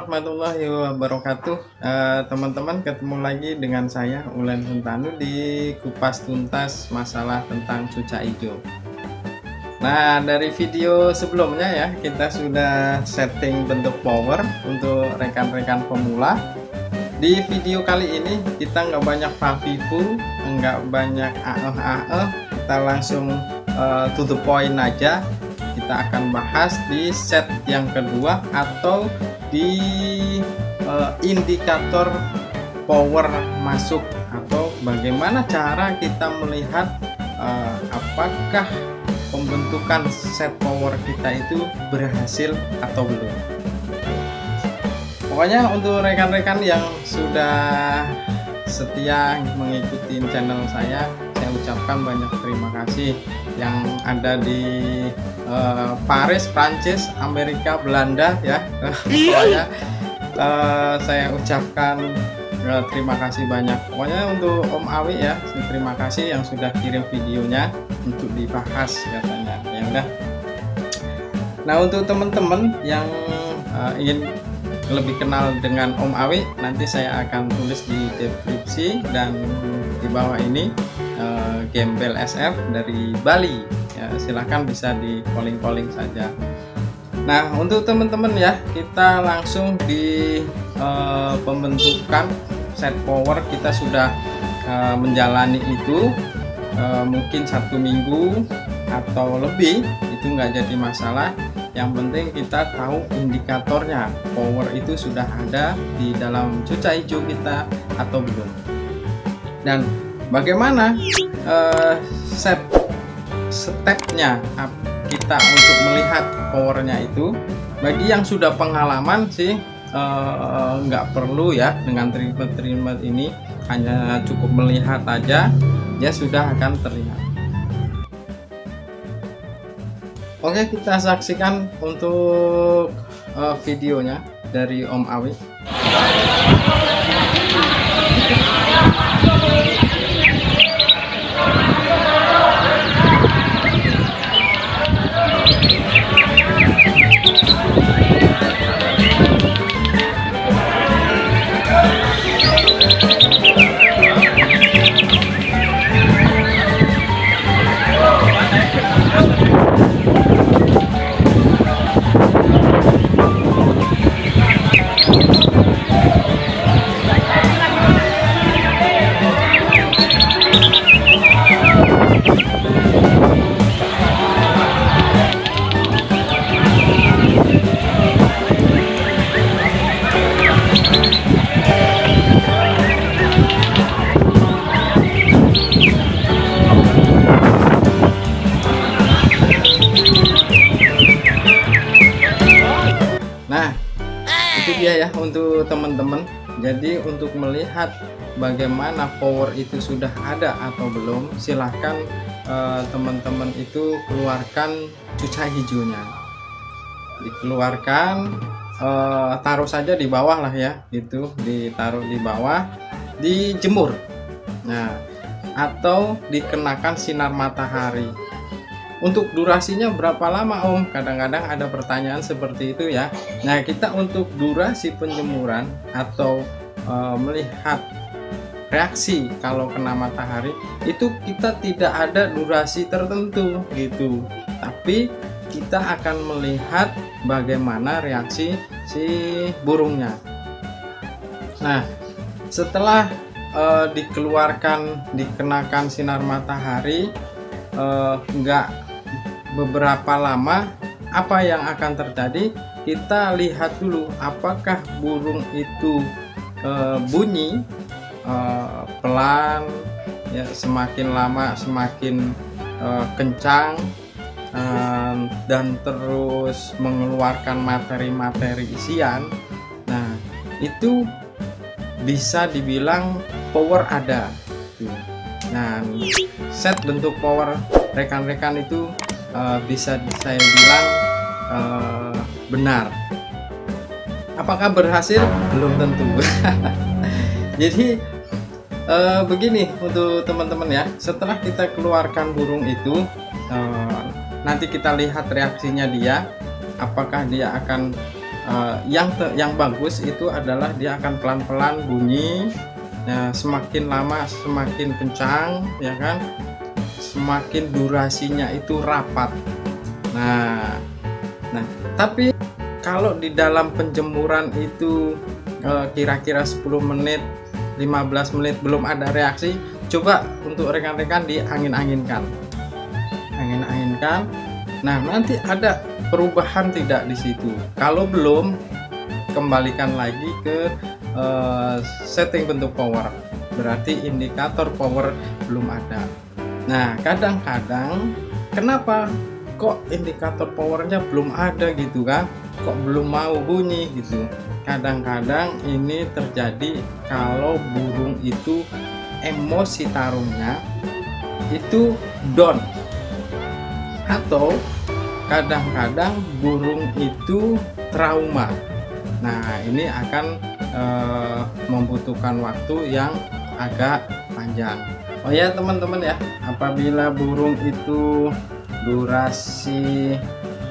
warahmatullahi wabarakatuh. Teman-teman, ketemu lagi dengan saya Ulen Huntanu di Kupas Tuntas masalah tentang cuca hijau. Nah, dari video sebelumnya ya, kita sudah setting bentuk power untuk rekan-rekan pemula. Di video kali ini kita nggak banyak favifu, nggak banyak kita langsung to the point aja. Kita akan bahas di set yang kedua atau di indikator power masuk, atau bagaimana cara kita melihat apakah pembentukan set power kita itu berhasil atau belum. Pokoknya untuk rekan-rekan yang sudah setia mengikuti channel saya ucapkan banyak terima kasih. Yang ada di Paris, Prancis, Amerika, Belanda ya. Pokoknya saya ucapkan terima kasih banyak. Pokoknya untuk Om Awi ya, terima kasih yang sudah kirim videonya untuk dibahas katanya. Ya udah. Nah, untuk teman-teman yang ingin lebih kenal dengan Om Awi, nanti saya akan tulis di deskripsi dan di bawah ini Gembel SF dari Bali ya, silahkan bisa di calling saja. Nah, untuk teman-teman ya, kita langsung di pembentukan set power. Kita sudah menjalani itu mungkin 1 minggu atau lebih, itu nggak jadi masalah. Yang penting kita tahu indikatornya, power itu sudah ada di dalam cuca hijau kita atau belum. Dan bagaimana stepnya kita untuk melihat powernya itu. Bagi yang sudah pengalaman sih nggak perlu ya dengan treatment ini, hanya cukup melihat aja ya sudah akan terlihat. Oke, kita saksikan untuk videonya dari Om Awi. Nah, itu dia ya untuk teman-teman. Jadi untuk melihat bagaimana power itu sudah ada atau belum, silahkan teman-teman itu keluarkan cuca hijaunya, dikeluarkan, taruh saja di bawah lah ya, itu ditaruh di bawah, dijemur, nah atau dikenakan sinar matahari. Untuk durasinya berapa lama Om? Kadang-kadang ada pertanyaan seperti itu ya. Nah, kita untuk durasi penjemuran atau melihat reaksi kalau kena matahari itu kita tidak ada durasi tertentu gitu. Tapi kita akan melihat bagaimana reaksi si burungnya. Nah, setelah dikenakan sinar matahari, enggak beberapa lama, apa yang akan terjadi? Kita lihat dulu apakah burung itu bunyi pelan ya, semakin lama semakin kencang, dan terus mengeluarkan materi-materi isian. Nah, itu bisa dibilang power ada. Nah, set bentuk power rekan-rekan itu bisa saya bilang benar. Apakah berhasil? Belum tentu. Jadi begini untuk teman-teman ya, setelah kita keluarkan burung itu, nanti kita lihat reaksinya dia, apakah dia akan yang bagus itu adalah dia akan pelan-pelan bunyi. Nah, semakin lama semakin kencang, ya kan, semakin durasinya itu rapat. Nah, tapi kalau di dalam penjemuran itu kira-kira 10 menit 15 menit belum ada reaksi, coba untuk rekan-rekan diangin-anginkan. Nah, nanti ada perubahan tidak di situ. Kalau belum, kembalikan lagi ke setting bentuk power, berarti indikator power belum ada. Nah, kadang-kadang kenapa kok indikator powernya belum ada gitu kan, kok belum mau bunyi gitu. Kadang-kadang ini terjadi kalau burung itu emosi tarungnya itu down, atau kadang-kadang burung itu trauma. Nah, ini akan membutuhkan waktu yang agak panjang. Oh ya teman-teman ya, apabila burung itu durasi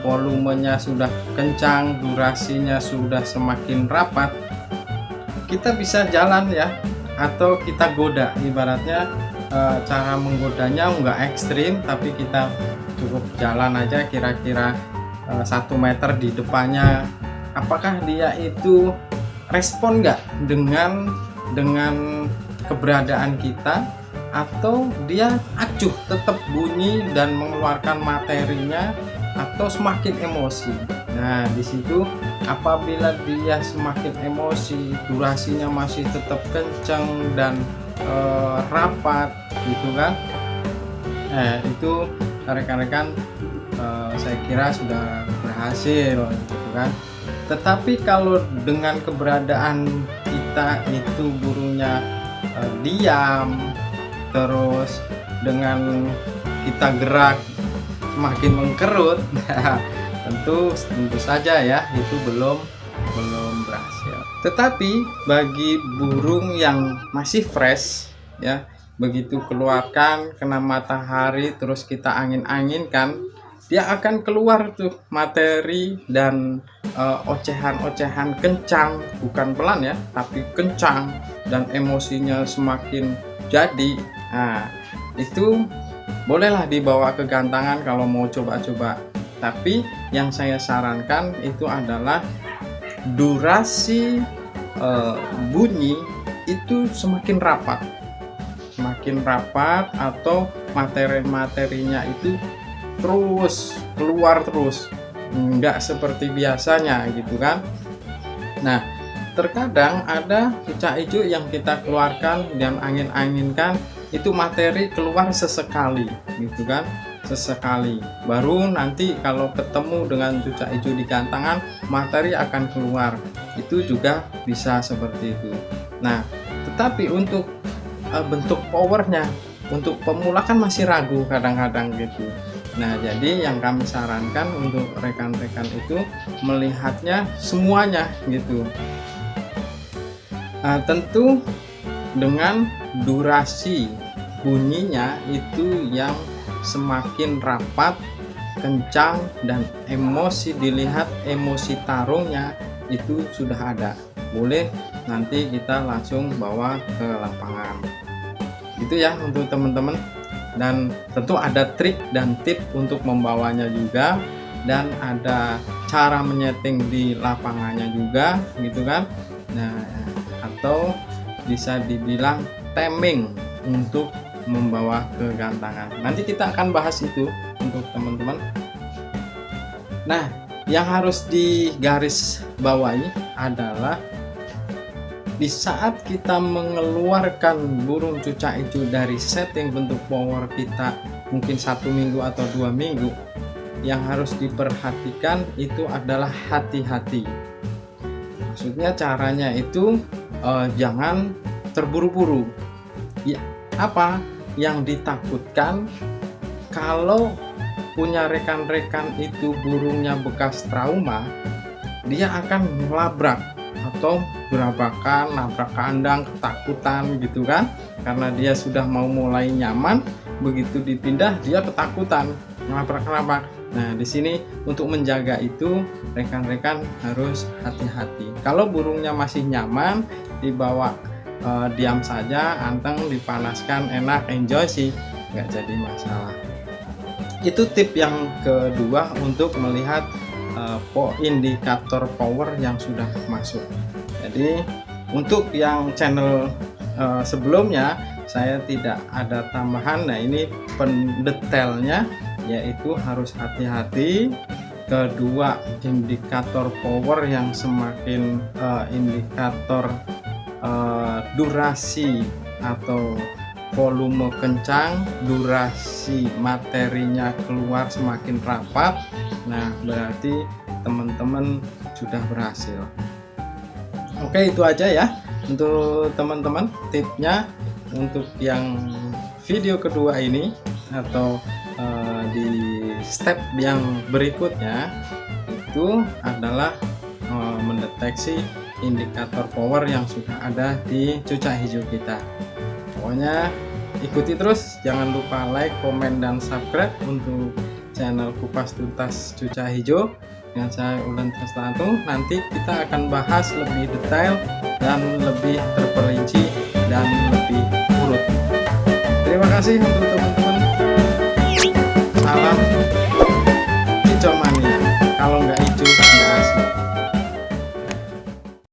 volumenya sudah kencang, durasinya sudah semakin rapat, kita bisa jalan ya, atau kita goda. Ibaratnya cara menggodanya nggak ekstrim, tapi kita cukup jalan aja kira-kira 1 meter di depannya. Apakah dia itu respon nggak dengan keberadaan kita, atau dia acuh tetap bunyi dan mengeluarkan materinya, atau semakin emosi. Nah, di situ apabila dia semakin emosi, durasinya masih tetap kencang dan rapat gitu kan, itu rekan-rekan saya kira sudah berhasil gitu kan. Tetapi kalau dengan keberadaan kita itu burungnya diam, terus dengan kita gerak semakin mengkerut, tentu saja ya itu belum berhasil. Tetapi bagi burung yang masih fresh ya, begitu keluarkan kena matahari terus kita angin-anginkan, dia akan keluar tuh materi dan ocehan-ocehan kencang, bukan pelan ya, tapi kencang, dan emosinya semakin jadi. Nah, itu bolehlah dibawa ke gantangan kalau mau coba-coba. Tapi yang saya sarankan itu adalah durasi bunyi itu semakin rapat, atau materi-materinya itu terus keluar terus, nggak seperti biasanya gitu kan. Nah, terkadang ada cucak hijau yang kita keluarkan dan angin-anginkan, itu materi keluar sesekali gitu kan, sesekali. Baru nanti kalau ketemu dengan cucak hijau di gantangan, materi akan keluar. Itu juga bisa seperti itu. Nah, tetapi untuk bentuk powernya, untuk pemula kan masih ragu kadang-kadang gitu. Nah, jadi yang kami sarankan untuk rekan-rekan itu melihatnya semuanya gitu. Nah, tentu dengan durasi bunyinya itu yang semakin rapat, kencang, dan emosi dilihat, emosi tarungnya itu sudah ada. Boleh nanti kita langsung bawa ke lapangan. Itu ya untuk teman-teman. Dan tentu ada trik dan tip untuk membawanya juga, dan ada cara menyeting di lapangannya juga gitu kan. Nah, atau bisa dibilang timing untuk membawa ke gantangan. Nanti kita akan bahas itu untuk teman-teman. Nah, yang harus digaris bawahi adalah di saat kita mengeluarkan burung cucak hijau dari setting bentuk power kita mungkin 1 minggu atau 2 minggu, yang harus diperhatikan itu adalah hati-hati. Maksudnya caranya itu jangan terburu-buru ya. Apa yang ditakutkan kalau punya rekan-rekan itu burungnya bekas trauma, dia akan melabrak atau berabakan, nabrak kandang, ketakutan gitu kan, karena dia sudah mau mulai nyaman, begitu dipindah dia ketakutan, nabrak. Nah, di sini untuk menjaga itu rekan-rekan harus hati-hati. Kalau burungnya masih nyaman, dibawa diam saja, anteng, dipanaskan, enak, enjoy sih, nggak jadi masalah. Itu tip yang kedua untuk melihat indikator power yang sudah masuk. Jadi untuk yang channel sebelumnya saya tidak ada tambahan. Nah, ini pendetailnya, yaitu harus hati-hati. Kedua, indikator power yang semakin indikator durasi atau volume kencang, durasi materinya keluar semakin rapat. Nah, berarti teman-teman sudah berhasil. Oke, itu aja ya untuk teman-teman tipnya. Untuk yang video kedua ini atau di step yang berikutnya itu adalah mendeteksi indikator power yang sudah ada di cucak hijau kita. Pokoknya ikuti terus, jangan lupa like, komen, dan subscribe untuk channel Kupas Tuntas Cucak Hijau dengan saya Ulen Tresnanto. Nanti kita akan bahas lebih detail dan lebih terperinci dan lebih urut. Terima kasih untuk